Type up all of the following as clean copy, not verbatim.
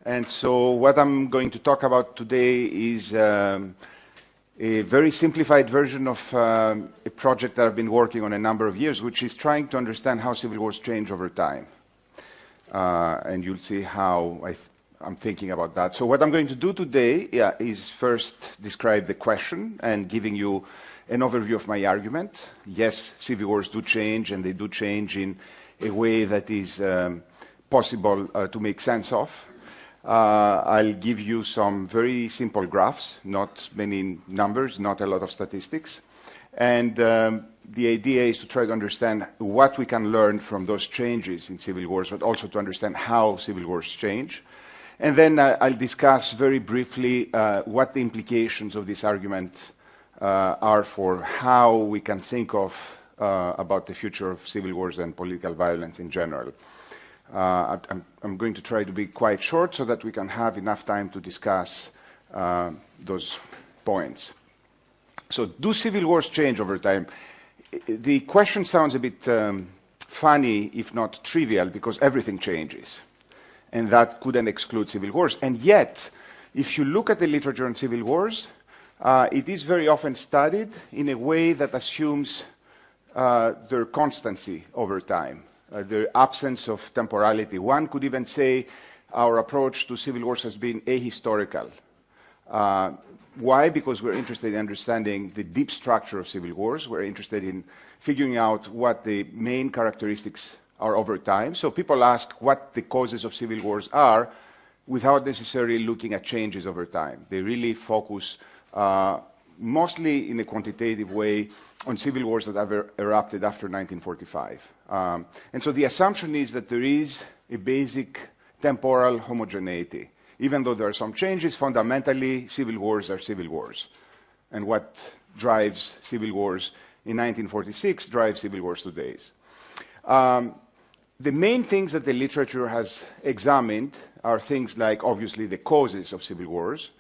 And so what I'm going to talk about today is a very simplified version of a project that I've been working on a number of years, which is trying to understand how civil wars change over time. And you'll see how I'm thinking about that. So what I'm going to do today is first describe the question and giving you an overview of my argument. Yes, civil wars do change, and they do change in a way that is possible to make sense of. I'll give you some very simple graphs, not many numbers, not a lot of statistics. And the idea is to try to understand what we can learn from those changes in civil wars, but also to understand how civil wars change. And then I'll discuss very briefly what the implications of this argument are for how we can think of about the future of civil wars and political violence in general. I'm going to try to be quite short so that we can have enough time to discuss those points. So, do civil wars change over time? The question sounds a bit funny, if not trivial, because everything changes. And that couldn't exclude civil wars. And yet, if you look at the literature on civil wars, it is very often studied in a way that assumes their constancy over time, the absence of temporality. One could even say our approach to civil wars has been ahistorical. Why? Because we're interested in understanding the deep structure of civil wars. We're interested in figuring out what the main characteristics are over time. So people ask what the causes of civil wars are without necessarily looking at changes over time. They really focus mostly in a quantitative way on civil wars that have erupted after 1945. And so the assumption is that there is a basic temporal homogeneity. Even though there are some changes, fundamentally, civil wars are civil wars. And what drives civil wars in 1946 drives civil wars today. The main things that the literature has examined are things like, obviously, the causes of civil wars,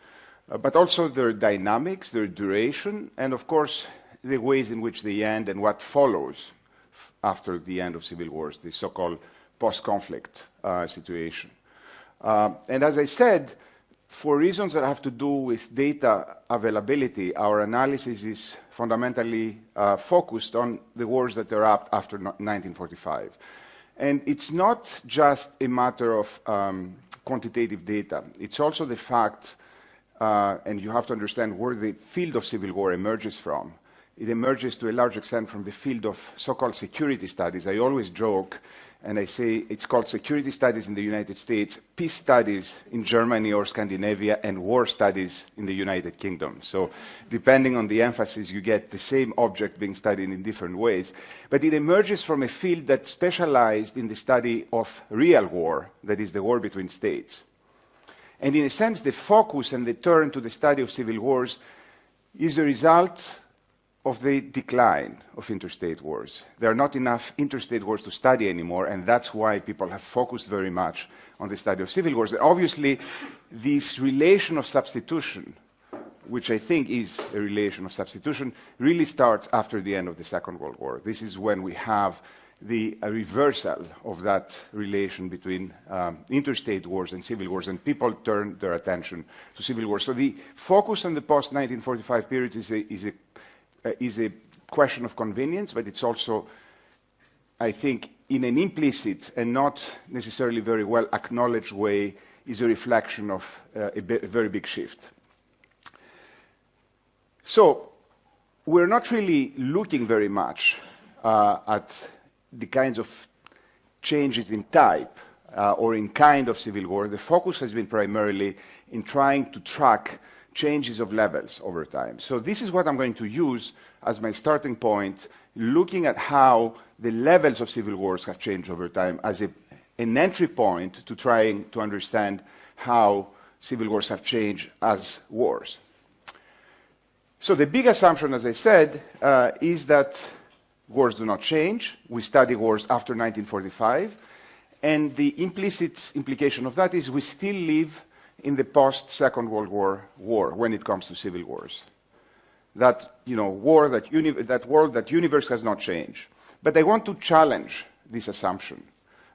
but also their dynamics, their duration, and, of course, the ways in which they end and what follows after the end of civil wars, the so-called post-conflict situation. And as I said, for reasons that have to do with data availability, our analysis is fundamentally focused on the wars that erupt after 1945. And it's not just a matter of quantitative data. It's also the fact, and you have to understand where the field of civil war emerges from. It emerges to a large extent from the field of so-called security studies. I always joke, and I say it's called security studies in the United States, peace studies in Germany or Scandinavia, and war studies in the United Kingdom. So depending on the emphasis, you get the same object being studied in different ways. But it emerges from a field that specialized in the study of real war, that is the war between states. And in a sense, the focus and the turn to the study of civil wars is a result of the decline of interstate wars. There are not enough interstate wars to study anymore, and that's why people have focused very much on the study of civil wars. And obviously, this relation of substitution, which I think is a relation of substitution, really starts after the end of the Second World War. This is when we have the reversal of that relation between interstate wars and civil wars, and people turn their attention to civil wars. So the focus on the post-1945 period is a question of convenience, but it's also, I think, in an implicit and not necessarily very well acknowledged way, is a reflection of a very big shift. So we're not really looking very much at the kinds of changes in type or in kind of civil war. The focus has been primarily in trying to track changes of levels over time. So this is what I'm going to use as my starting point, looking at how the levels of civil wars have changed over time as an entry point to trying to understand how civil wars have changed as wars. So the big assumption, as I said, is that wars do not change. We study wars after 1945, and the implicit implication of that is we still live in the post-Second World War when it comes to civil wars. That, world, that universe has not changed. But I want to challenge this assumption.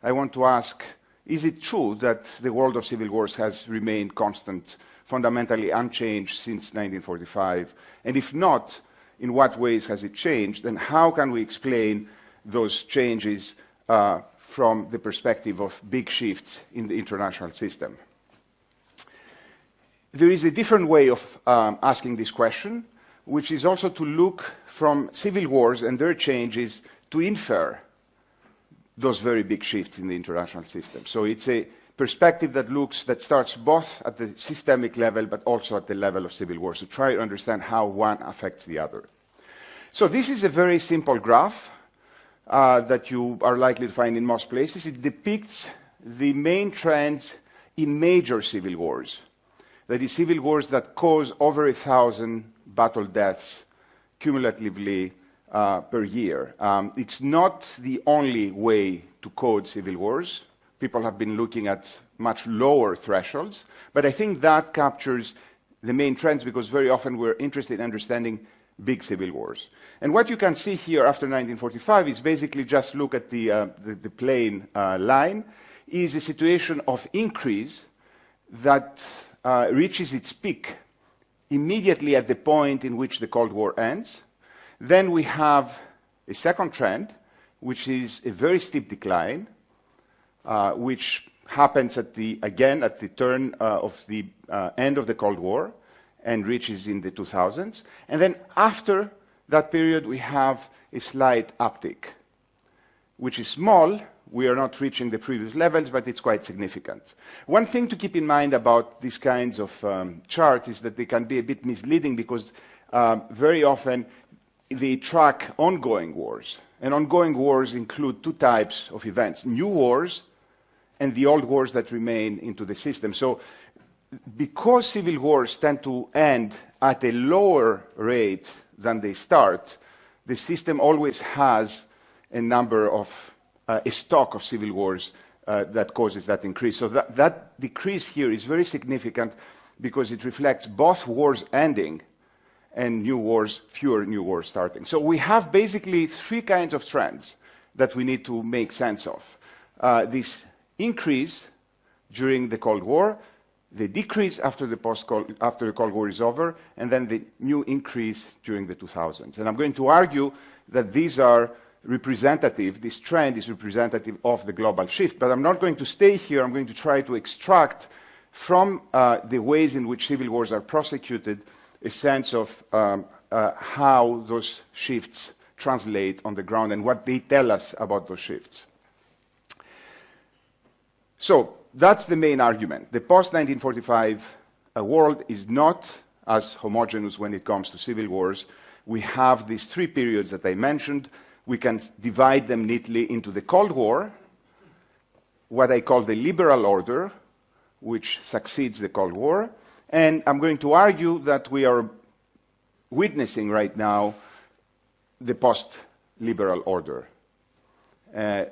I want to ask, is it true that the world of civil wars has remained constant, fundamentally unchanged since 1945? And if not, in what ways has it changed? And how can we explain those changes from the perspective of big shifts in the international system? There is a different way of asking this question, which is also to look from civil wars and their changes to infer those very big shifts in the international system. So it's a perspective that starts both at the systemic level but also at the level of civil wars, to try to understand how one affects the other. So this is a very simple graph that you are likely to find in most places. It depicts the main trends in major civil wars. That is, civil wars that cause over 1,000 battle deaths cumulatively per year. It's not the only way to code civil wars. People have been looking at much lower thresholds, but I think that captures the main trends because very often we're interested in understanding big civil wars. And what you can see here after 1945 is basically just look at the plain line, is a situation of increase that reaches its peak immediately at the point in which the Cold War ends. Then we have a second trend, which is a very steep decline, which happens again at the turn of the end of the Cold War and reaches in the 2000s. And then after that period, we have a slight uptick, which is small. We are not reaching the previous levels, but it's quite significant. One thing to keep in mind about these kinds of charts is that they can be a bit misleading because very often they track ongoing wars. And ongoing wars include two types of events: new wars and the old wars that remain into the system. So because civil wars tend to end at a lower rate than they start, the system always has a number of a stock of civil wars that causes that increase. So that decrease here is very significant because it reflects both wars ending and new wars, fewer new wars starting. So we have basically three kinds of trends that we need to make sense of. This increase during the Cold War, the decrease after the Cold War is over, and then the new increase during the 2000s. And I'm going to argue that these are representative, this trend is representative of the global shift. But I'm not going to stay here. I'm going to try to extract from the ways in which civil wars are prosecuted a sense of how those shifts translate on the ground and what they tell us about those shifts. So that's the main argument. The post-1945 world is not as homogeneous when it comes to civil wars. We have these three periods that I mentioned. We can divide them neatly into the Cold War, what I call the liberal order, which succeeds the Cold War. And I'm going to argue that we are witnessing right now the post-liberal order,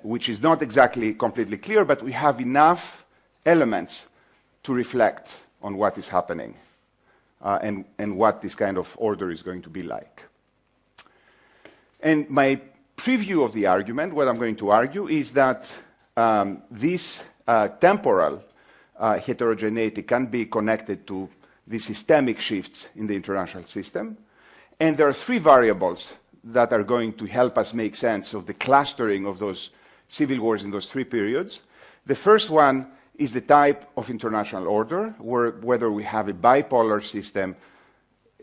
which is not exactly completely clear, but we have enough elements to reflect on what is happening and what this kind of order is going to be like. And my preview of the argument, what I'm going to argue, is that this temporal heterogeneity can be connected to the systemic shifts in the international system. And there are three variables that are going to help us make sense of the clustering of those civil wars in those three periods. The first one is the type of international order, whether we have a bipolar system,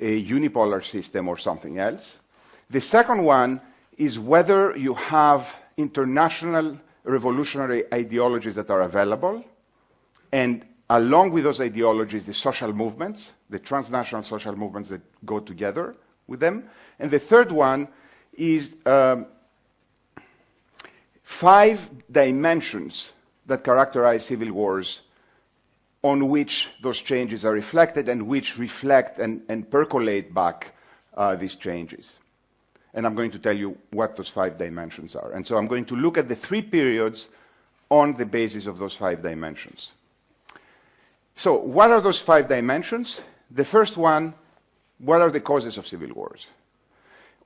a unipolar system, or something else. The second one is whether you have international revolutionary ideologies that are available, and along with those ideologies, the social movements, the transnational social movements that go together with them. And the third one is 5 dimensions that characterize civil wars on which those changes are reflected and which reflect and percolate back these changes. And I'm going to tell you what those 5 dimensions are. And so I'm going to look at the 3 periods on the basis of those 5 dimensions. So what are those 5 dimensions? The first one, what are the causes of civil wars?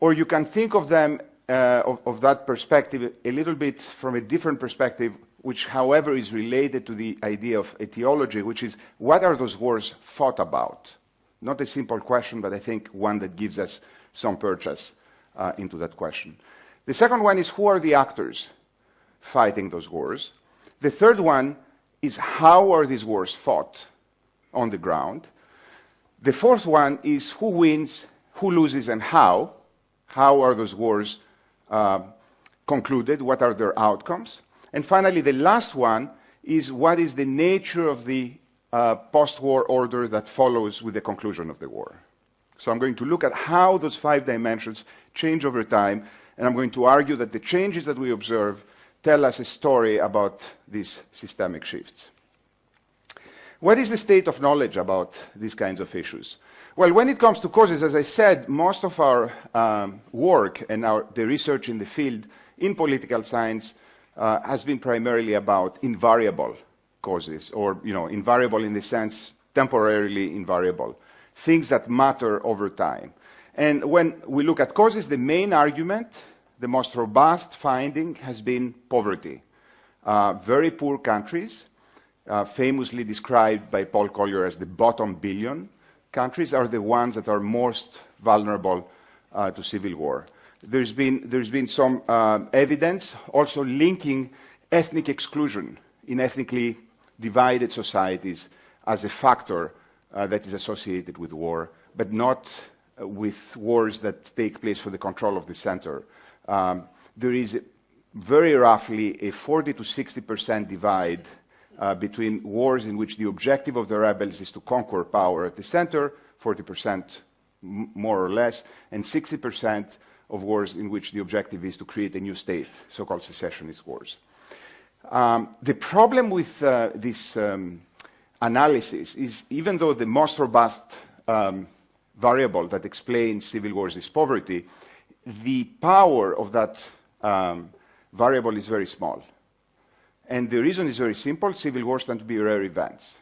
Or you can think of them, of that perspective, a little bit from a different perspective. which, however, is related to the idea of etiology, which is what are those wars fought about? Not a simple question, but I think one that gives us some purchase into that question. The second one is who are the actors fighting those wars? The third one is how are these wars fought on the ground? The fourth one is who wins, who loses, and how. How are those wars concluded? What are their outcomes? And finally, the last one is what is the nature of the post-war order that follows with the conclusion of the war. So I'm going to look at how those 5 dimensions change over time, and I'm going to argue that the changes that we observe tell us a story about these systemic shifts. What is the state of knowledge about these kinds of issues? Well, when it comes to causes, as I said, most of our work and the research in the field in political science has been primarily about invariable causes, or invariable in the sense temporarily invariable, things that matter over time. And when we look at causes, the main argument, the most robust finding, has been poverty. Very poor countries, famously described by Paul Collier as the bottom billion countries, are the ones that are most vulnerable to civil war. There's been some evidence also linking ethnic exclusion in ethnically divided societies as a factor that is associated with war, but not with wars that take place for the control of the center. There is very roughly a 40 to 60% divide between wars in which the objective of the rebels is to conquer power at the center, 40% more or less, and 60% of wars in which the objective is to create a new state, so-called secessionist wars. The problem with this analysis is, even though the most robust variable that explains civil wars is poverty, the power of that variable is very small. And the reason is very simple. Civil wars tend to be rare events.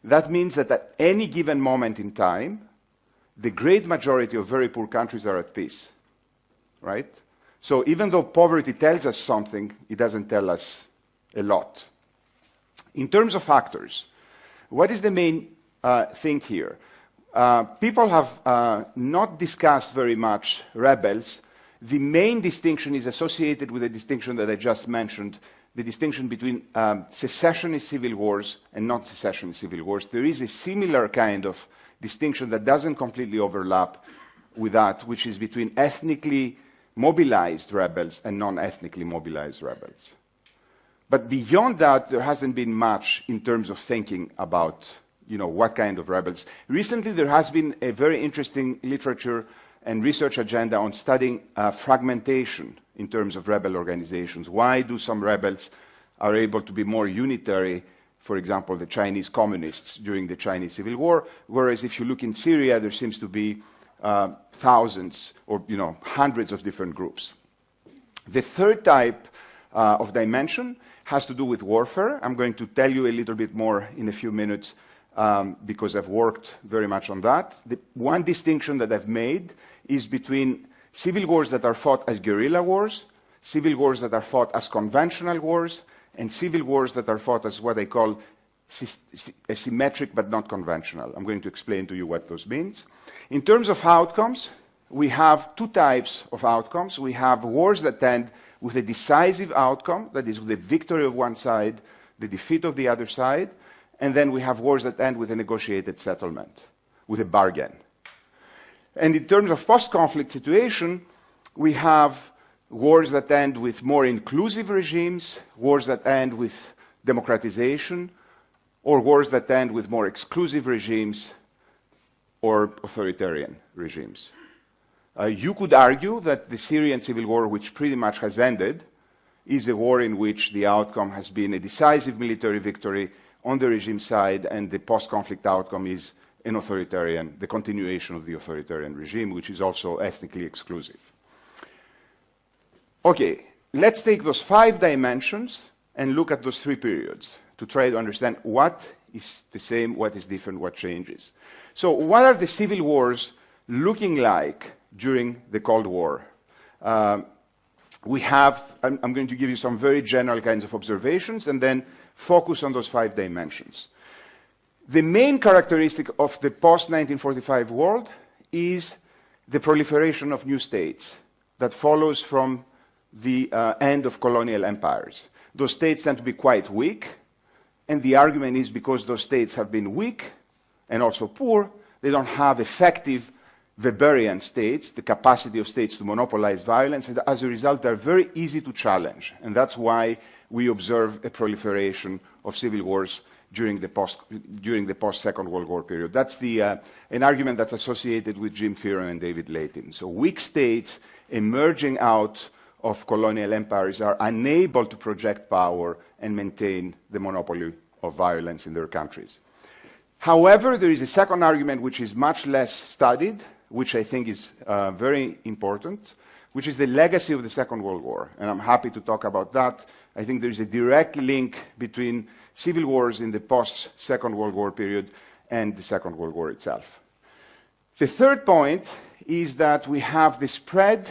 That means that at any given moment in time, the great majority of very poor countries are at peace, right? So even though poverty tells us something, it doesn't tell us a lot. In terms of actors, what is the main thing here? People have not discussed very much rebels. The main distinction is associated with the distinction that I just mentioned, the distinction between secessionist civil wars and non-secessionist civil wars. There is a similar kind of distinction that doesn't completely overlap with that, which is between ethnically mobilized rebels and non-ethnically mobilized rebels. But beyond that, there hasn't been much in terms of thinking about what kind of rebels. Recently, there has been a very interesting literature and research agenda on studying fragmentation in terms of rebel organizations. Why do some rebels are able to be more unitary, for example, the Chinese communists during the Chinese Civil War, whereas if you look in Syria, there seems to be thousands or hundreds of different groups. The third type of dimension has to do with warfare. I'm going to tell you a little bit more in a few minutes because I've worked very much on that. The one distinction that I've made is between civil wars that are fought as guerrilla wars, civil wars that are fought as conventional wars, and civil wars that are fought as what I call asymmetric but not conventional. I'm going to explain to you what those means. In terms of outcomes, we have two types of outcomes. We have wars that end with a decisive outcome, that is, with the victory of one side, the defeat of the other side, and then we have wars that end with a negotiated settlement, with a bargain. And in terms of post-conflict situation, we have wars that end with more inclusive regimes, wars that end with democratization, or wars that end with more exclusive regimes or authoritarian regimes. You could argue that the Syrian civil war, which pretty much has ended, is a war in which the outcome has been a decisive military victory on the regime side, and the post-conflict outcome is an authoritarian, the continuation of the authoritarian regime, which is also ethnically exclusive. Okay, let's take those 5 dimensions and look at those 3 periods to try to understand what is the same, what is different, what changes. So what are the civil wars looking like during the Cold War? I'm going to give you some very general kinds of observations and then focus on those 5 dimensions. The main characteristic of the post-1945 world is the proliferation of new states that follows from the end of colonial empires. Those states tend to be quite weak, and the argument is because those states have been weak and also poor, they don't have effective Weberian states, the capacity of states to monopolize violence, and as a result, they're very easy to challenge. And that's why we observe a proliferation of civil wars during the post-Second World War period. That's an argument that's associated with Jim Fearon and David Layton. So weak states emerging out of colonial empires are unable to project power and maintain the monopoly of violence in their countries. However, there is a second argument which is much less studied, which I think is very important, which is the legacy of the Second World War. And I'm happy to talk about that. I think there is a direct link between civil wars in the post-Second World War period and the Second World War itself. The third point is that we have the spread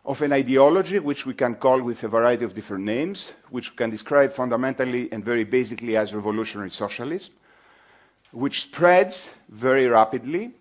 of an ideology, which we can call with a variety of different names, which we can describe fundamentally and very basically as revolutionary socialism, which spreads very rapidly,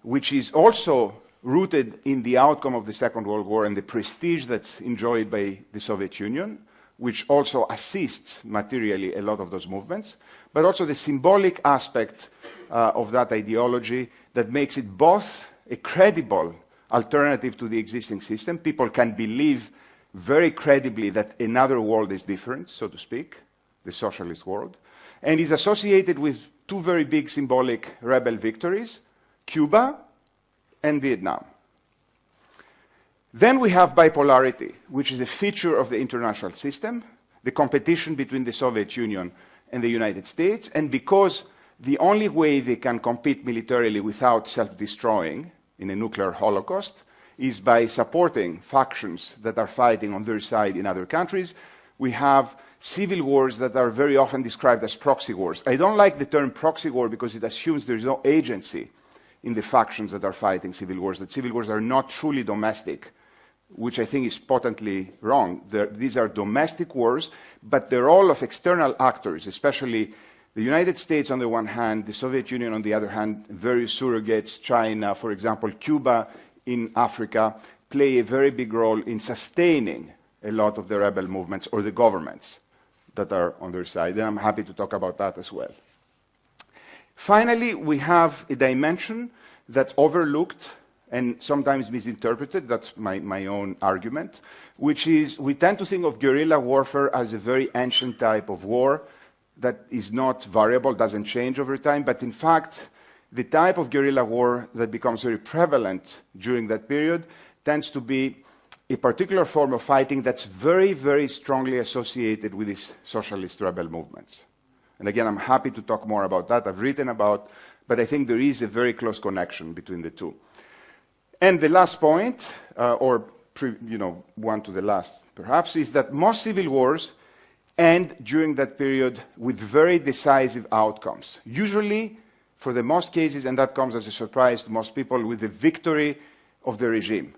which is also rooted in the outcome of the Second World War and the prestige that's enjoyed by the Soviet Union, which also assists materially a lot of those movements, but also the symbolic aspect of that ideology that makes it both a credible alternative to the existing system. People can believe very credibly that another world is different, so to speak, the socialist world, and is associated with 2 very big symbolic rebel victories, Cuba and Vietnam. Then we have bipolarity, which is a feature of the international system, the competition between the Soviet Union and the United States, and because the only way they can compete militarily without self-destroying in a nuclear holocaust is by supporting factions that are fighting on their side in other countries, we have civil wars that are very often described as proxy wars. I don't like the term proxy war because it assumes there is no agency in the factions that are fighting civil wars, that civil wars are not truly domestic, which I think is patently wrong. These are domestic wars, but the role of external actors, especially the United States on the one hand, the Soviet Union on the other hand, various surrogates, China, for example, Cuba in Africa, play a very big role in sustaining a lot of the rebel movements or the governments that are on their side. And I'm happy to talk about that as well. Finally, we have a dimension that's overlooked and sometimes misinterpreted, that's my own argument, which is we tend to think of guerrilla warfare as a very ancient type of war that is not variable, doesn't change over time, but in fact, the type of guerrilla war that becomes very prevalent during that period tends to be a particular form of fighting that's very, very strongly associated with these socialist rebel movements. And again, I'm happy to talk more about that. I've written about, but I think there is a very close connection between the two. And the last point, one to the last perhaps, is that most civil wars end during that period with very decisive outcomes. Usually, for the most cases, and that comes as a surprise to most people, with the victory of the regime.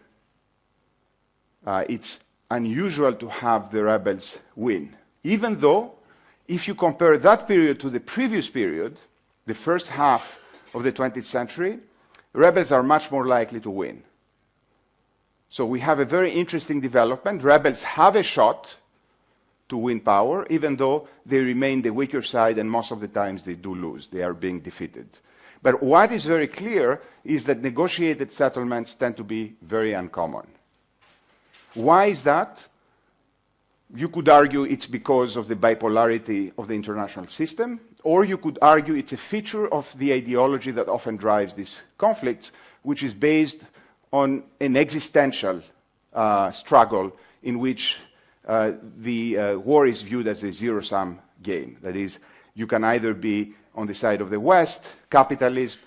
It's unusual to have the rebels win, even though if you compare that period to the previous period, the first half of the 20th century, rebels are much more likely to win. So we have a very interesting development. Rebels have a shot to win power, even though they remain the weaker side, and most of the times they do lose. They are being defeated. But what is very clear is that negotiated settlements tend to be very uncommon. Why is that? You could argue it's because of the bipolarity of the international system, or you could argue it's a feature of the ideology that often drives these conflicts, which is based on an existential struggle in which the war is viewed as a zero-sum game. That is, you can either be on the side of the West, capitalism,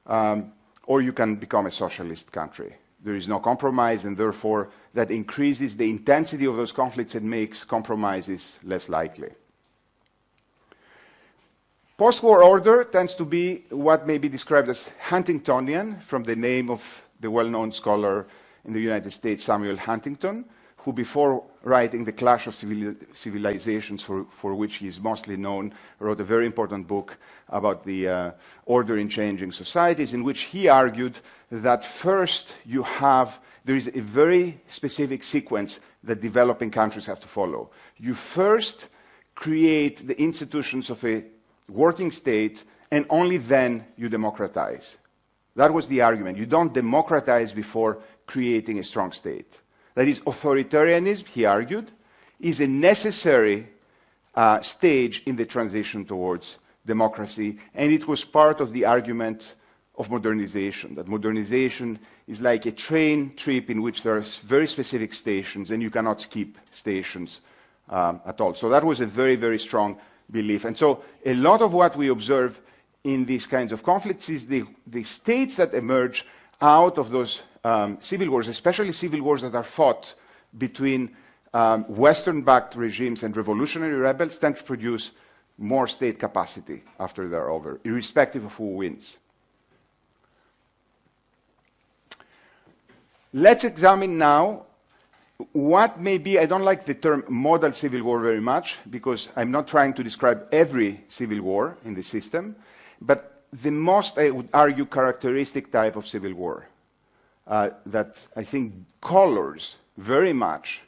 or you can become a socialist country. There is no compromise, and therefore that increases the intensity of those conflicts and makes compromises less likely. Post-war order tends to be what may be described as Huntingtonian, from the name of the well-known scholar in the United States, Samuel Huntington, who before writing The Clash of Civilizations, for which he is mostly known, wrote a very important book about the order in changing societies, in which he argued that first there is a very specific sequence that developing countries have to follow. You first create the institutions of a working state, and only then you democratize. That was the argument. You don't democratize before creating a strong state. That is, authoritarianism, he argued, is a necessary stage in the transition towards democracy, and it was part of the argument of modernization, that modernization is like a train trip in which there are very specific stations, and you cannot skip stations at all. So that was a very, very strong belief. And so a lot of what we observe in these kinds of conflicts is the states that emerge out of those civil wars, especially civil wars that are fought between Western-backed regimes and revolutionary rebels, tend to produce more state capacity after they're over, irrespective of who wins. Let's examine now what may be, I don't like the term model civil war very much, because I'm not trying to describe every civil war in the system, but the most, I would argue, characteristic type of civil war that I think colors very much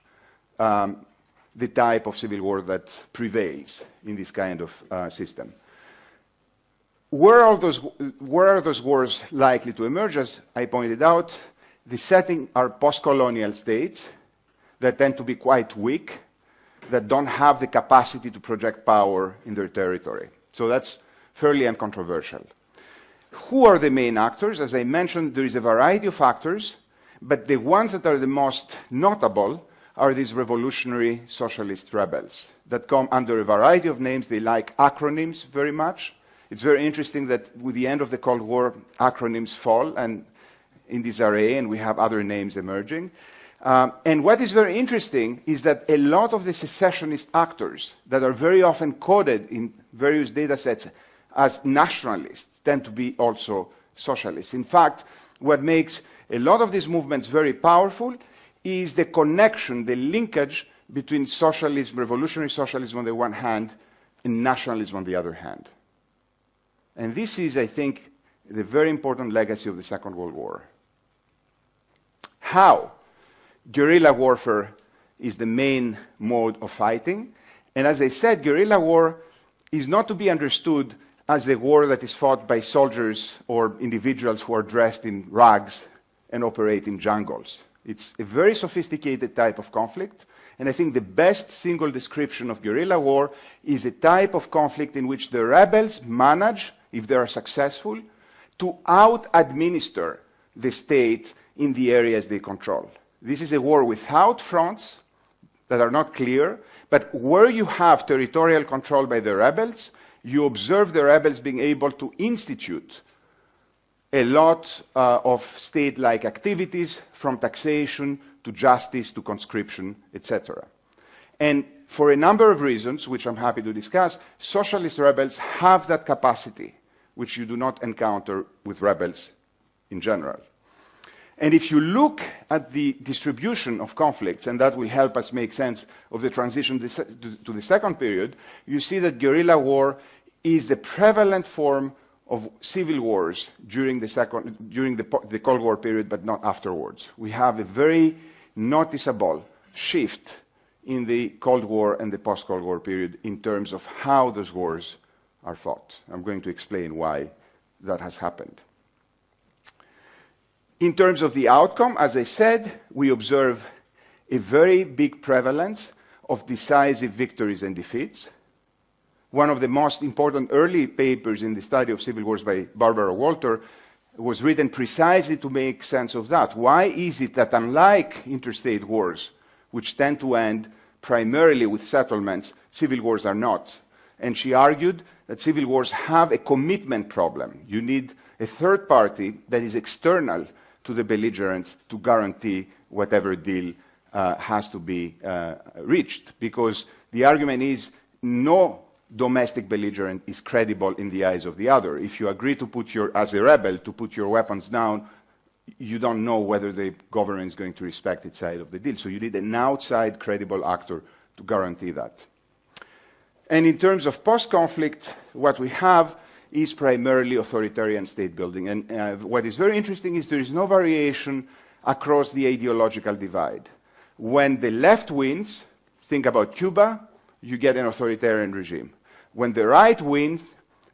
the type of civil war that prevails in this kind of system. Where are those wars likely to emerge? As I pointed out, the setting are post-colonial states that tend to be quite weak, that don't have the capacity to project power in their territory. So that's fairly uncontroversial. Who are the main actors? As I mentioned, there is a variety of actors, but the ones that are the most notable are these revolutionary socialist rebels that come under a variety of names. They like acronyms very much. It's very interesting that with the end of the Cold War, acronyms fall and in this array, and we have other names emerging. And what is very interesting is that a lot of the secessionist actors that are very often coded in various data sets as nationalists tend to be also socialists. In fact, what makes a lot of these movements very powerful is the connection, the linkage between socialism, revolutionary socialism on the one hand, and nationalism on the other hand. And this is, I think, the very important legacy of the Second World War. How? Guerrilla warfare is the main mode of fighting. And as I said, guerrilla war is not to be understood as the war that is fought by soldiers or individuals who are dressed in rags and operate in jungles. It's a very sophisticated type of conflict. And I think the best single description of guerrilla war is a type of conflict in which the rebels manage, if they are successful, to out-administer the state in the areas they control. This is a war without fronts that are not clear, but where you have territorial control by the rebels, you observe the rebels being able to institute a lot of state-like activities, from taxation to justice to conscription, etc. And for a number of reasons, which I'm happy to discuss, socialist rebels have that capacity, which you do not encounter with rebels in general. And if you look at the distribution of conflicts, and that will help us make sense of the transition to the second period, you see that guerrilla war is the prevalent form of civil wars during the Cold War period, but not afterwards. We have a very noticeable shift in the Cold War and the post-Cold War period in terms of how those wars are fought. I'm going to explain why that has happened. In terms of the outcome, as I said, we observe a very big prevalence of decisive victories and defeats. One of the most important early papers in the study of civil wars by Barbara Walter was written precisely to make sense of that. Why is it that, unlike interstate wars, which tend to end primarily with settlements, civil wars are not? And she argued that civil wars have a commitment problem. You need a third party that is external to the belligerents to guarantee whatever deal has to be reached. Because the argument is no domestic belligerent is credible in the eyes of the other. If you agree to put as a rebel, to put your weapons down, you don't know whether the government is going to respect its side of the deal. So you need an outside credible actor to guarantee that. And in terms of post-conflict, what we have is primarily authoritarian state building. And what is very interesting is there is no variation across the ideological divide. When the left wins, think about Cuba, you get an authoritarian regime. When the right wins,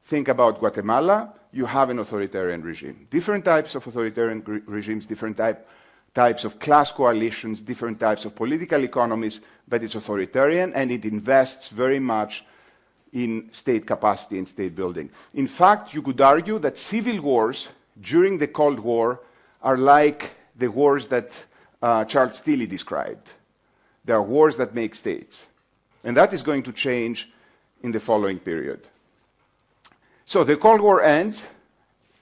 think about Guatemala, you have an authoritarian regime. Different types of authoritarian regimes, different types of class coalitions, different types of political economies, but it's authoritarian and it invests very much in state capacity and state building. In fact, you could argue that civil wars during the Cold War are like the wars that Charles Tilly described. They are wars that make states. And that is going to change in the following period. So the Cold War ends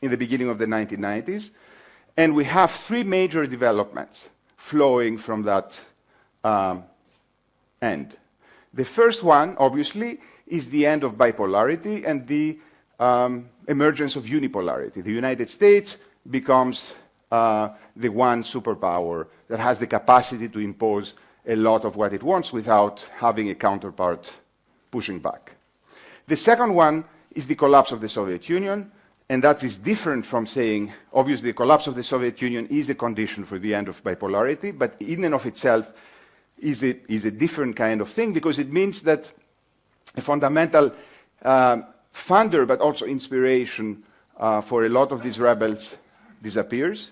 in the beginning of the 1990s, and we have three major developments flowing from that end. The first one, obviously, is the end of bipolarity and the emergence of unipolarity. The United States becomes the one superpower that has the capacity to impose a lot of what it wants without having a counterpart pushing back. The second one is the collapse of the Soviet Union, and that is different from saying, obviously, the collapse of the Soviet Union is a condition for the end of bipolarity, but in and of itself is a different kind of thing because it means that a fundamental funder, but also inspiration for a lot of these rebels disappears.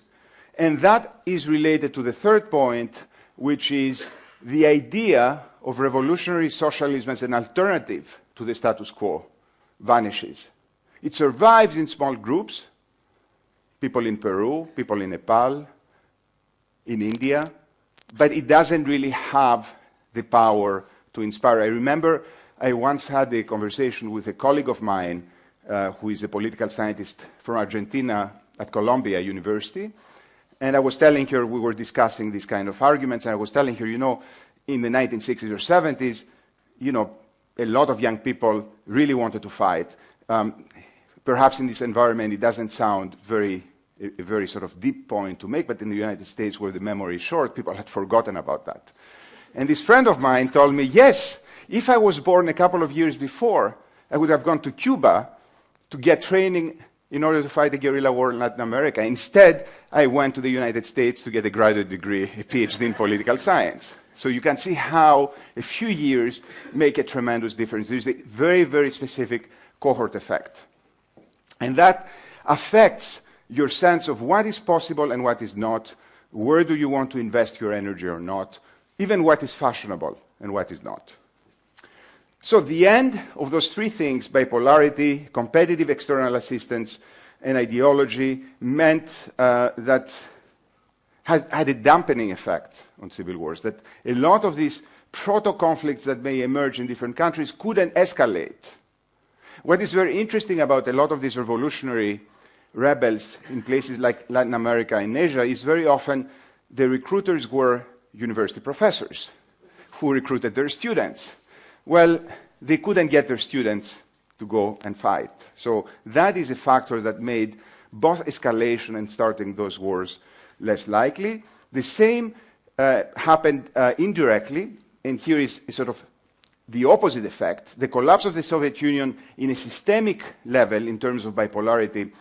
And that is related to the third point, which is the idea of revolutionary socialism as an alternative to the status quo vanishes. It survives in small groups, people in Peru, people in Nepal, in India, but it doesn't really have the power to inspire. I remember I once had a conversation with a colleague of mine who is a political scientist from Argentina at Columbia University, and I was telling her, we were discussing these kind of arguments, and I was telling her, you know, in the 1960s or 70s, you know, a lot of young people really wanted to fight. Perhaps in this environment it doesn't sound a very sort of deep point to make, but in the United States where the memory is short, people had forgotten about that. And this friend of mine told me, yes, if I was born a couple of years before, I would have gone to Cuba to get training in order to fight the guerrilla war in Latin America. Instead, I went to the United States to get a graduate degree, a PhD in political science. So you can see how a few years make a tremendous difference. There's a very, very specific cohort effect. And that affects your sense of what is possible and what is not, where do you want to invest your energy or not, even what is fashionable and what is not. So the end of those three things, bipolarity, competitive external assistance, and ideology, meant that had a dampening effect on civil wars, that a lot of these proto-conflicts that may emerge in different countries couldn't escalate. What is very interesting about a lot of these revolutionary rebels in places like Latin America and Asia is very often the recruiters were university professors who recruited their students. Well, they couldn't get their students to go and fight. So that is a factor that made both escalation and starting those wars less likely. The same happened indirectly, and here is sort of the opposite effect. The collapse of the Soviet Union in a systemic level in terms of bipolarity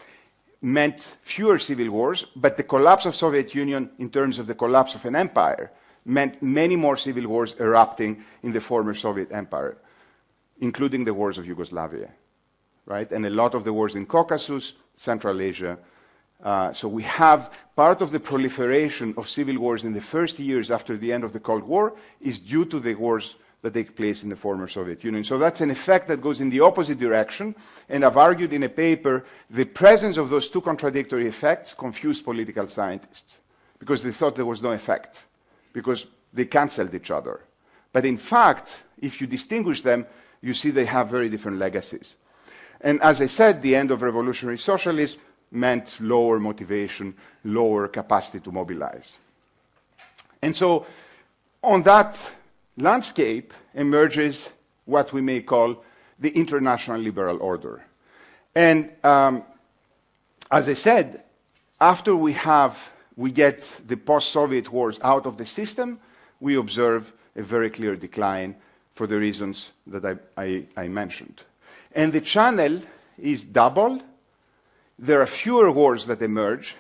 meant fewer civil wars, but the collapse of Soviet Union in terms of the collapse of an empire meant many more civil wars erupting in the former Soviet empire, including the wars of Yugoslavia, right? And a lot of the wars in Caucasus, Central Asia. So we have part of the proliferation of civil wars in the first years after the end of the Cold War is due to the wars that take place in the former Soviet Union. So that's an effect that goes in the opposite direction, and I've argued in a paper the presence of those two contradictory effects confused political scientists because they thought there was no effect, because they canceled each other. But in fact, if you distinguish them, you see they have very different legacies. And as I said, the end of revolutionary socialism meant lower motivation, lower capacity to mobilize. And so on that landscape emerges what we may call the international liberal order. And as I said, after we have we get the post-Soviet wars out of the system, we observe a very clear decline for the reasons that I mentioned. And the channel is double. There are fewer wars that emerge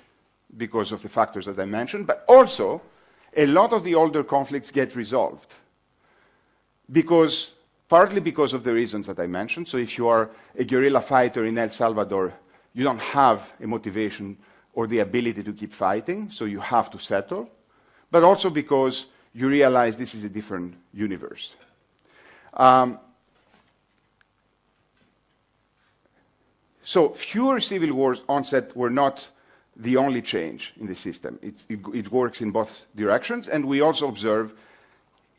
because of the factors that I mentioned, but also a lot of the older conflicts get resolved partly because of the reasons that I mentioned. So if you are a guerrilla fighter in El Salvador, you don't have a motivation or the ability to keep fighting, so you have to settle, but also because you realize this is a different universe. So fewer civil wars onset were not the only change in the system. It works in both directions, and we also observe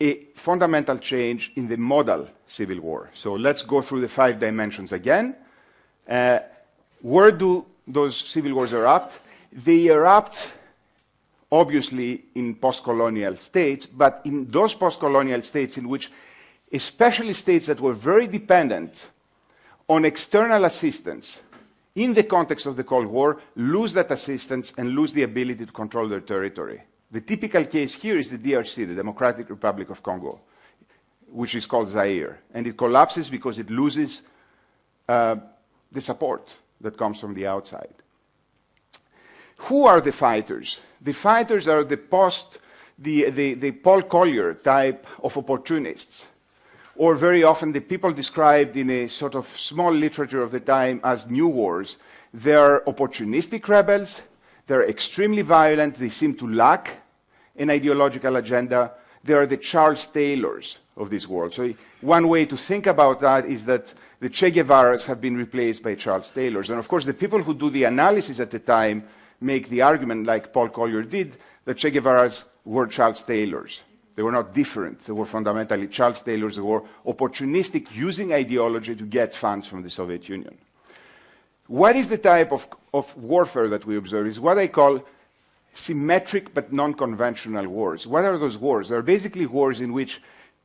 a fundamental change in the modal civil war. So let's go through the 5 dimensions again. Where do those civil wars erupt? They erupt, obviously, in post-colonial states, but in those post-colonial states in which, especially states that were very dependent on external assistance in the context of the Cold War, lose that assistance and lose the ability to control their territory. The typical case here is the DRC, the Democratic Republic of Congo, which is called Zaire. And it collapses because it loses the support that comes from the outside. Who are the fighters? The fighters are the Paul Collier type of opportunists, or very often the people described in a sort of small literature of the time as new wars. They're opportunistic rebels, they're extremely violent, they seem to lack an ideological agenda. They are the Charles Taylors of this world. So one way to think about that is that the Che Guevaras have been replaced by Charles Taylors. And of course, the people who do the analysis at the time make the argument, like Paul Collier did, that Che Guevaras were Charles Taylors. They were not different. They were fundamentally Charles Taylors. They were opportunistic, using ideology to get funds from the Soviet Union. What is the type of warfare that we observe is what I call symmetric but non-conventional wars. What are those wars? They're basically wars in which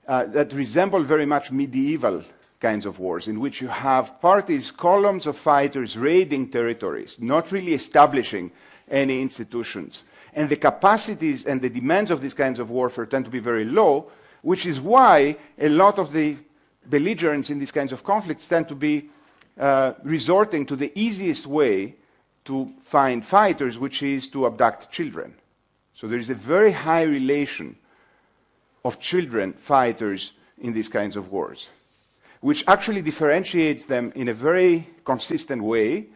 that resemble very much medieval kinds of wars, in which you have parties, columns of fighters raiding territories, not really establishing any institutions. And the capacities and the demands of these kinds of warfare tend to be very low, which is why a lot of the belligerents in these kinds of conflicts tend to be resorting to the easiest way to find fighters, which is to abduct children. So there is a very high relation of children fighters in these kinds of wars, which actually differentiates them in a very consistent way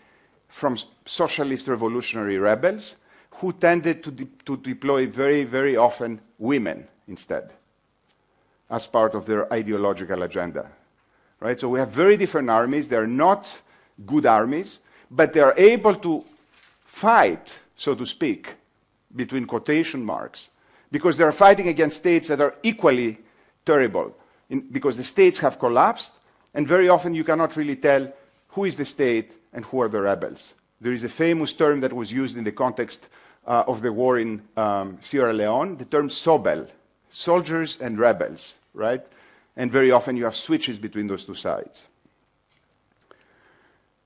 from socialist revolutionary rebels who tended to deploy very, very often women instead as part of their ideological agenda. Right? So we have very different armies. They are not good armies, but they are able to fight, so to speak, between quotation marks, because they are fighting against states that are equally terrible, because the states have collapsed, and very often you cannot really tell who is the state and who are the rebels. There is a famous term that was used in the context of the war in Sierra Leone, the term SOBEL, soldiers and rebels, right? And very often you have switches between those two sides.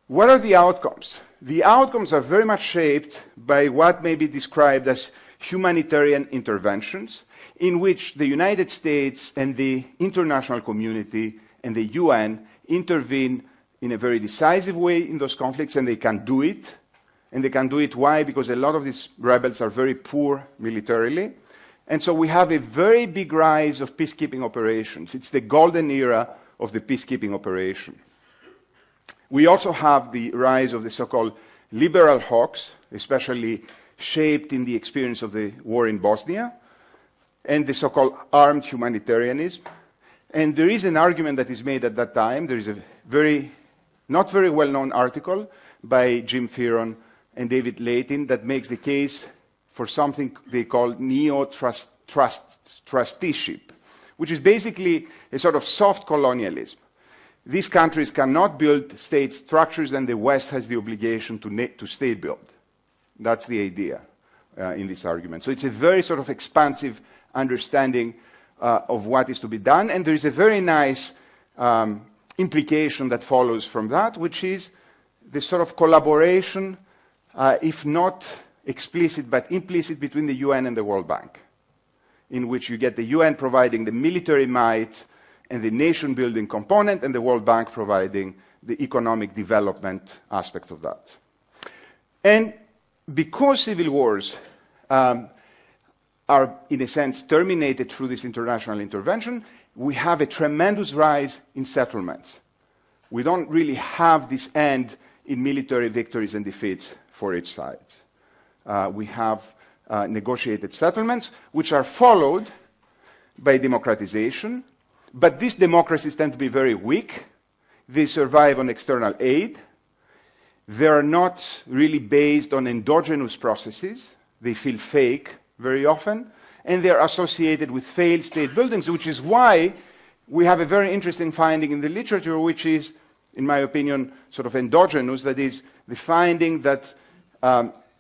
What are the outcomes? The outcomes are very much shaped by what may be described as humanitarian interventions, in which the United States and the international community and the UN intervene in a very decisive way in those conflicts, and they can do it. And they can do it, why? Because a lot of these rebels are very poor militarily. And so we have a very big rise of peacekeeping operations. It's the golden era of the peacekeeping operation. We also have the rise of the so-called liberal hawks, especially shaped in the experience of the war in Bosnia, and the so-called armed humanitarianism. And there is an argument that is made at that time. There is a not very well-known article by Jim Fearon and David Layton that makes the case for something they call neo-trusteeship, which is basically a sort of soft colonialism. These countries cannot build state structures, and the West has the obligation to state build. That's the idea in this argument. So it's a very sort of expansive understanding of what is to be done, and there is a very nice implication that follows from that, which is the sort of collaboration, if not explicit but implicit between the UN and the World Bank, in which you get the UN providing the military might and the nation-building component, and the World Bank providing the economic development aspect of that. And because civil wars are, in a sense, terminated through this international intervention, we have a tremendous rise in settlements. We don't really have this end in military victories and defeats for each side. We have negotiated settlements, which are followed by democratization, but these democracies tend to be very weak. They survive on external aid. They are not really based on endogenous processes. They feel fake very often, and they are associated with failed state buildings, which is why we have a very interesting finding in the literature, which is, in my opinion, sort of endogenous, that is, the finding that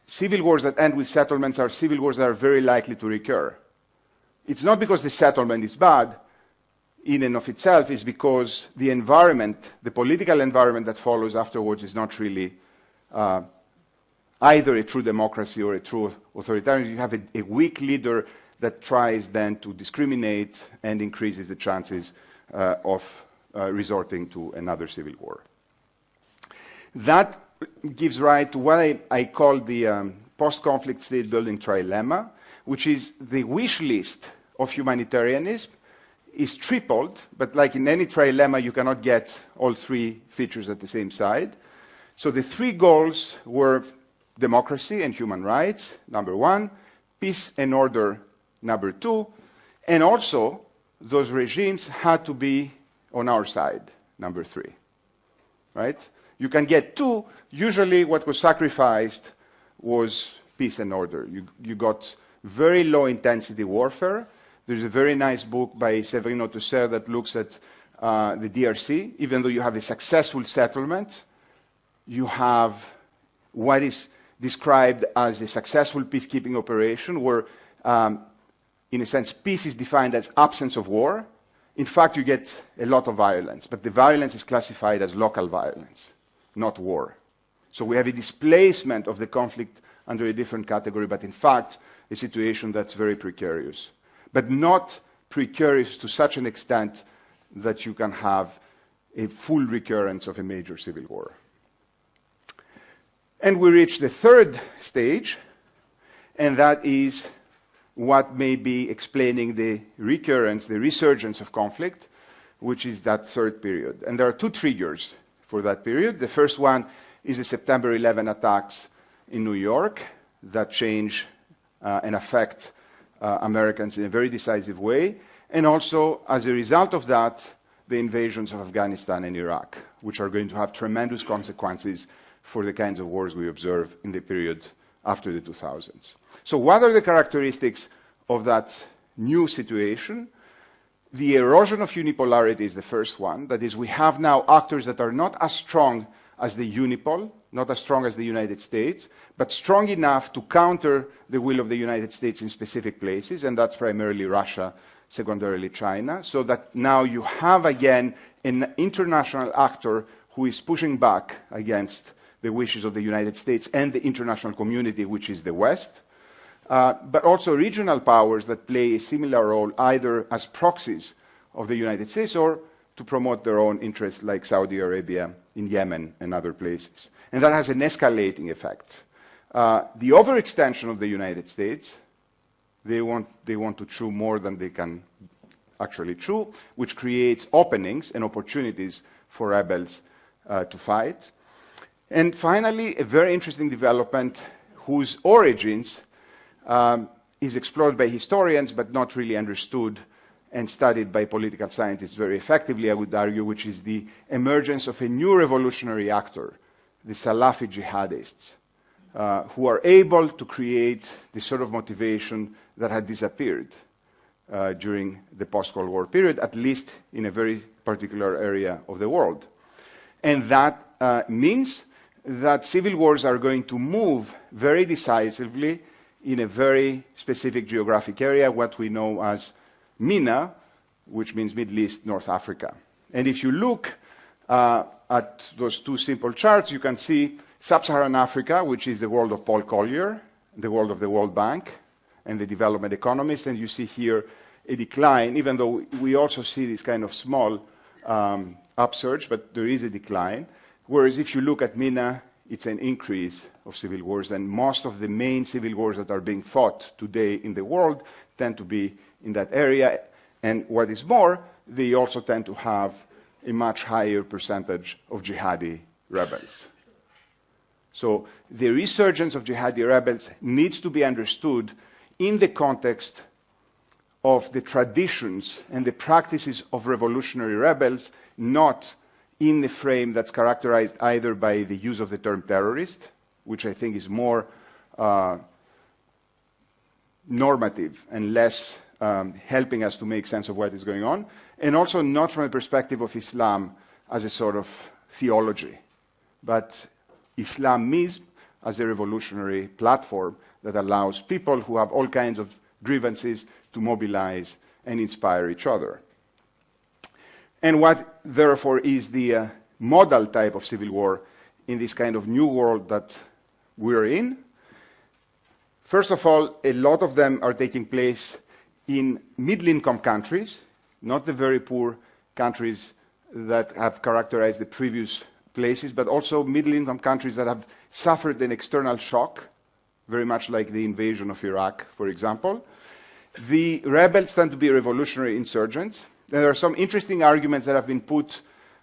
civil wars that end with settlements are civil wars that are very likely to recur. It's not because the settlement is bad in and of itself, it's because the environment, the political environment that follows afterwards is not really either a true democracy or a true authoritarian. You have a weak leader that tries then to discriminate and increases the chances of resorting to another civil war. That gives rise to what I call the post-conflict state-building trilemma, which is the wish list of humanitarianism is tripled, but like in any trilemma, you cannot get all three features at the same side. So the three goals were democracy and human rights, number one, peace and order, number two, and also those regimes had to be on our side, number three, right? You can get two. Usually what was sacrificed was peace and order. You got very low intensity warfare. There's a very nice book by Severino Tusser that looks at the DRC. Even though you have a successful settlement, you have what is described as a successful peacekeeping operation where, in a sense, peace is defined as absence of war. In fact, you get a lot of violence, but the violence is classified as local violence, not war. So we have a displacement of the conflict under a different category, but in fact, a situation that's very precarious. But not precarious to such an extent that you can have a full recurrence of a major civil war. And we reach the third stage, and that is what may be explaining the recurrence, the resurgence of conflict, which is that third period. And there are two triggers for that period. The first one is the September 11 attacks in New York that change and affect Americans in a very decisive way. And also, as a result of that, the invasions of Afghanistan and Iraq, which are going to have tremendous consequences for the kinds of wars we observe in the period after the 2000s. So what are the characteristics of that new situation? The erosion of unipolarity is the first one. That is, we have now actors that are not as strong as the unipole, not as strong as the United States, but strong enough to counter the will of the United States in specific places, and that's primarily Russia, secondarily China, so that now you have again an international actor who is pushing back against the wishes of the United States and the international community, which is the West, but also regional powers that play a similar role either as proxies of the United States or to promote their own interests, like Saudi Arabia in Yemen and other places. And that has an escalating effect. The overextension of the United States, they want to chew more than they can actually chew, which creates openings and opportunities for rebels to fight. And finally, a very interesting development whose origins is explored by historians but not really understood and studied by political scientists very effectively, I would argue, which is the emergence of a new revolutionary actor, the Salafi jihadists, who are able to create the sort of motivation that had disappeared during the post-Cold War period, at least in a very particular area of the world. And that means that civil wars are going to move very decisively in a very specific geographic area, what we know as MENA, which means Middle East, North Africa. And if you look at those two simple charts, you can see Sub-Saharan Africa, which is the world of Paul Collier, the world of the World Bank and the development economists, and you see here a decline, even though we also see this kind of small upsurge, but there is a decline. Whereas if you look at MENA, it's an increase of civil wars, and most of the main civil wars that are being fought today in the world tend to be in that area. And what is more, they also tend to have a much higher percentage of jihadi rebels. So the resurgence of jihadi rebels needs to be understood in the context of the traditions and the practices of revolutionary rebels, not in the frame that's characterized either by the use of the term terrorist, which I think is more normative and less helping us to make sense of what is going on, and also not from a perspective of Islam as a sort of theology, but Islamism as a revolutionary platform that allows people who have all kinds of grievances to mobilize and inspire each other. And what, therefore, is the modal type of civil war in this kind of new world that we're in? First of all, a lot of them are taking place in middle-income countries, not the very poor countries that have characterized the previous places, but also middle-income countries that have suffered an external shock, very much like the invasion of Iraq, for example. The rebels tend to be revolutionary insurgents. There are some interesting arguments that have been put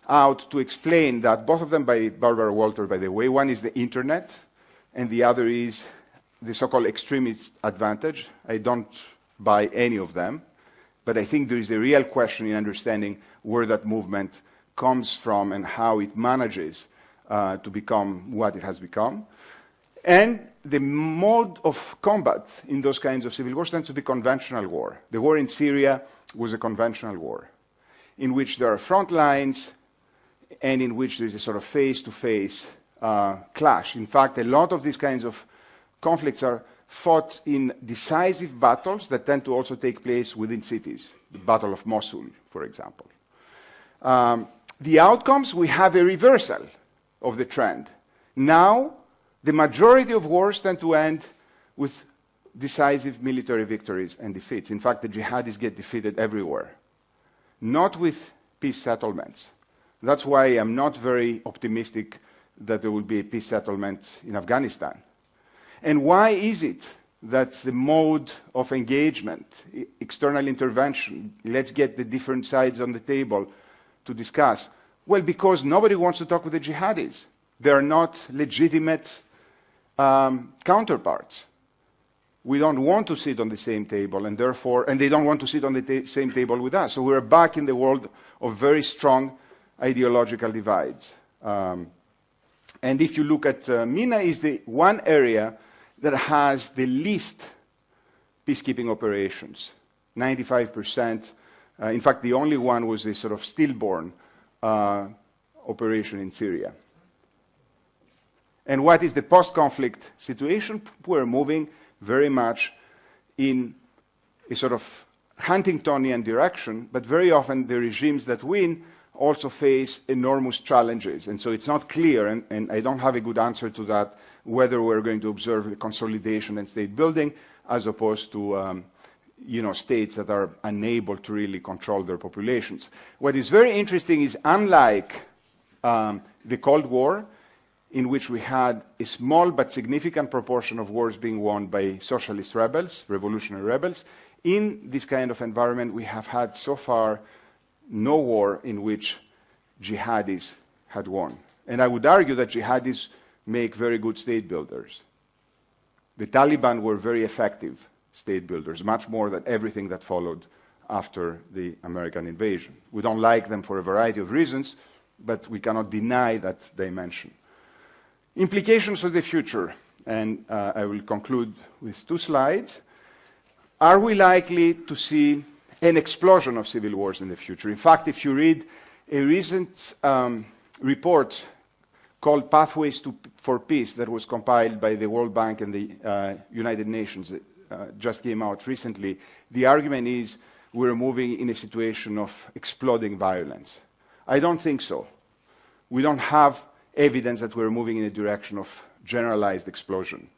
out to explain that, both of them by Barbara Walter, by the way. One is the internet, and the other is the so-called extremist advantage. I don't buy any of them, but I think there is a real question in understanding where that movement comes from and how it manages to become what it has become. And the mode of combat in those kinds of civil wars tends to be conventional war. The war in Syria was a conventional war, in which there are front lines and in which there is a sort of face-to-face clash. In fact, a lot of these kinds of conflicts are fought in decisive battles that tend to also take place within cities. The Battle of Mosul, for example. The outcomes, we have a reversal of the trend. Now, the majority of wars tend to end with decisive military victories and defeats. In fact, the jihadis get defeated everywhere, not with peace settlements. That's why I'm not very optimistic that there will be a peace settlement in Afghanistan. And why is it that the mode of engagement, external intervention, let's get the different sides on the table to discuss? Well, because nobody wants to talk with the jihadis. They are not legitimate counterparts. We don't want to sit on the same table, and therefore, and they don't want to sit on the same table with us. So we're back in the world of very strong ideological divides. And if you look at MENA, is the one area that has the least peacekeeping operations, 95%. In fact, the only one was a sort of stillborn operation in Syria. And what is the post-conflict situation? We're moving very much in a sort of Huntingtonian direction, but very often the regimes that win also face enormous challenges. And so it's not clear, and I don't have a good answer to that, whether we're going to observe a consolidation and state building as opposed to states that are unable to really control their populations. What is very interesting is, unlike the Cold War, in which we had a small but significant proportion of wars being won by socialist rebels, revolutionary rebels, in this kind of environment we have had so far no war in which jihadis had won. And I would argue that jihadis make very good state builders. The Taliban were very effective state builders, much more than everything that followed after the American invasion. We don't like them for a variety of reasons, but we cannot deny that dimension. Implications for the future, and I will conclude with 2 slides. Are we likely to see an explosion of civil wars in the future? In fact, if you read a recent report called Pathways for Peace that was compiled by the World Bank and the United Nations, just came out recently, the argument is we're moving in a situation of exploding violence. I don't think so. We don't have evidence that we're moving in a direction of generalized explosion.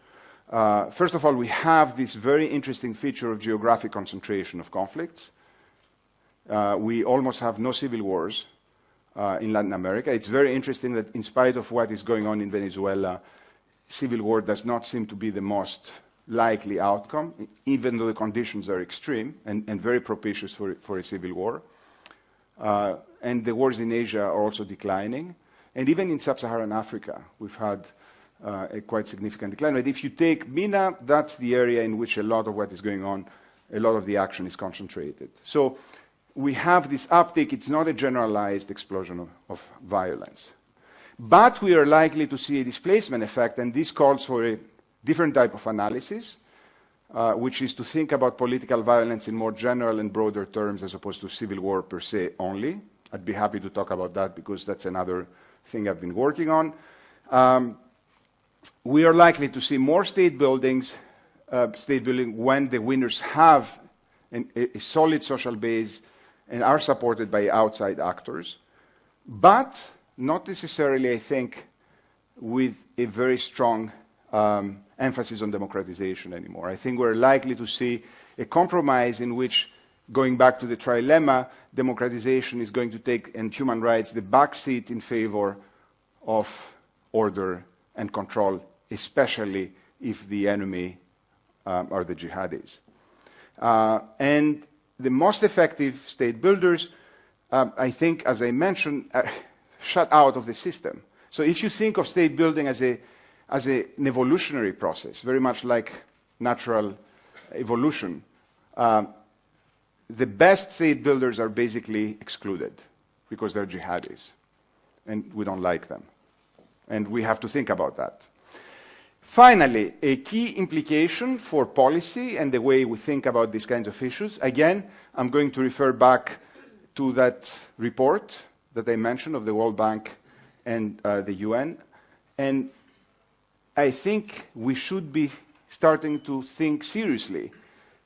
First of all, we have this very interesting feature of geographic concentration of conflicts. We almost have no civil wars in Latin America. It's very interesting that in spite of what is going on in Venezuela, civil war does not seem to be the most likely outcome, even though the conditions are extreme and very propitious for a civil war. And the wars in Asia are also declining. And even in sub-Saharan Africa, we've had a quite significant decline. But if you take MENA, that's the area in which a lot of what is going on, a lot of the action is concentrated. So we have this uptick. It's not a generalized explosion of violence. But we are likely to see a displacement effect, and this calls for a different type of analysis, which is to think about political violence in more general and broader terms as opposed to civil war per se only. I'd be happy to talk about that because that's another thing I've been working on. We are likely to see more state building when the winners have a solid social base and are supported by outside actors, but not necessarily, I think, with a very strong emphasis on democratization anymore. I think we're likely to see a compromise in which, going back to the trilemma, democratization is going to take, and human rights, the back seat in favor of order and control, especially if the enemy are the jihadis. And the most effective state builders, I think, as I mentioned, are shut out of the system. So if you think of state building as an evolutionary process, very much like natural evolution, the best state builders are basically excluded because they're jihadis, and we don't like them. And we have to think about that. Finally, a key implication for policy and the way we think about these kinds of issues. Again, I'm going to refer back to that report that I mentioned of the World Bank and the UN. And I think we should be starting to think seriously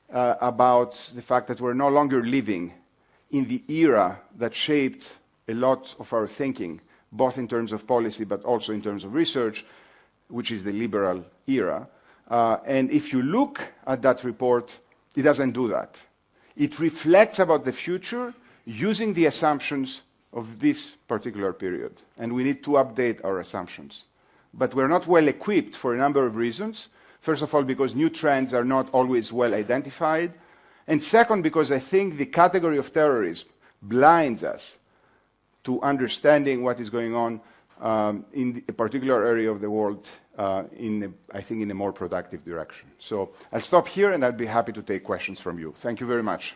about the fact that we're no longer living in the era that shaped a lot of our thinking, both in terms of policy but also in terms of research, which is the liberal era. And if you look at that report, it doesn't do that. It reflects about the future using the assumptions of this particular period. And we need to update our assumptions. But we're not well equipped for a number of reasons. First of all, because new trends are not always well identified. And second, because I think the category of terrorism blinds us to understanding what is going on in a particular area of the world, I think, in a more productive direction. So I'll stop here, and I'll be happy to take questions from you. Thank you very much.